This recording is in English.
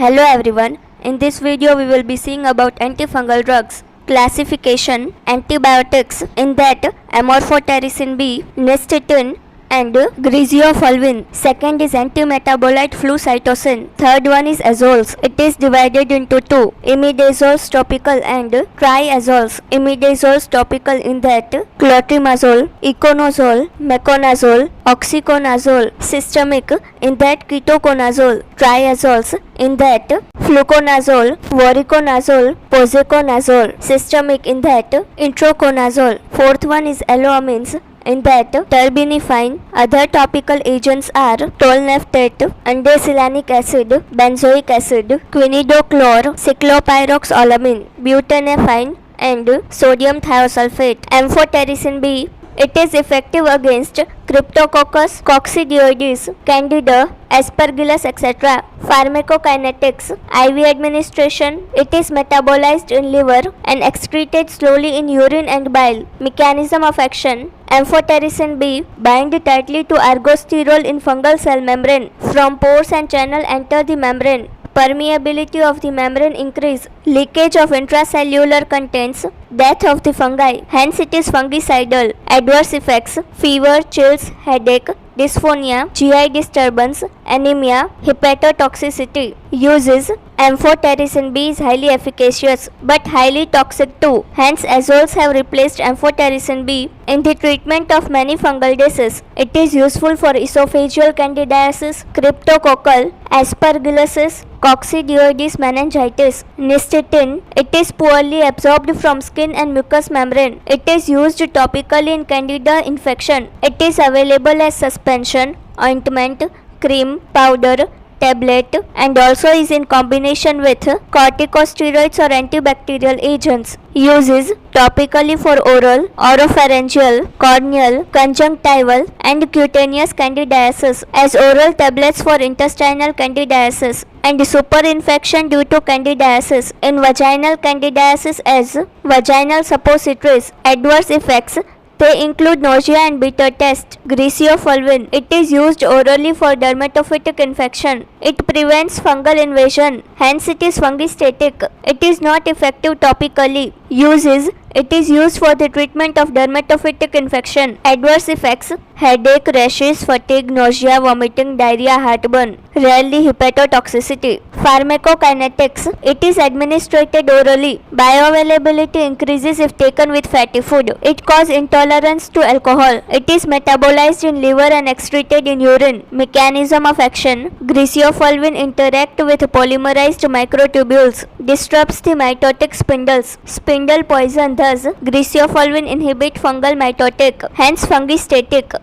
Hello everyone, in this video we will be seeing about antifungal drugs, classification, antibiotics, in that amorphotericin B, nystatin and griseofulvin. Second is antimetabolite flucytosine. Third one is azoles. It is divided into two, imidazoles topical and triazoles. Imidazoles topical in that clotrimazole, iconazole, meconazole, oxyconazole. Systemic in that ketoconazole. Triazoles in that fluconazole, voriconazole, posaconazole. Systemic in that itraconazole. Fourth one is alloamines. In that terbinafine. Other topical agents are tolnaftate, andesylanic acid, benzoic acid, quinidochlor, cyclopyroxalamine, butanafine and sodium thiosulfate. Amphotericin B. It is effective against Cryptococcus, coccidioides, Candida, Aspergillus, etc. Pharmacokinetics. IV administration. It is metabolized in liver and excreted slowly in urine and bile. Mechanism of action. Amphotericin B bind tightly to ergosterol in fungal cell membrane. From pores and channel enter the membrane. Permeability of the membrane increase. Leakage of intracellular contents. Death of the fungi. Hence it is fungicidal. Adverse effects. Fever, chills, headache, dysphonia, GI disturbance, anemia, hepatotoxicity. Uses. Amphotericin B is highly efficacious but highly toxic too. Hence azoles have replaced amphotericin B in the treatment of many fungal diseases. It is useful for esophageal candidiasis, cryptococcal, aspergillosis, coccidioides meningitis. Nystatin. It is poorly absorbed from skin and mucous membrane. It is used topically in candida infection. It is available as suspension, ointment, cream, powder, tablet and also is in combination with corticosteroids or antibacterial agents. Uses topically for oral, oropharyngeal, corneal, conjunctival and cutaneous candidiasis, as oral tablets for intestinal candidiasis, and superinfection due to candidiasis in vaginal candidiasis as vaginal suppositories. Adverse effects. They include nausea and bitter taste. Griseofulvin. It is used orally for dermatophytic infection. It prevents fungal invasion. Hence it is fungistatic. It is not effective topically. Uses. It is used for the treatment of dermatophytic infection. Adverse effects. Headache, rashes, fatigue, nausea, vomiting, diarrhea, heartburn. Rarely hepatotoxicity. Pharmacokinetics. It is administered orally. Bioavailability increases if taken with fatty food. It causes intolerance to alcohol. It is metabolized in liver and excreted in urine. Mechanism of action. Griseofulvin interact with polymerized microtubules. Disrupts the mitotic spindles. Spindle poison. Thus, griseofulvin inhibit fungal mitotic. Hence fungistatic.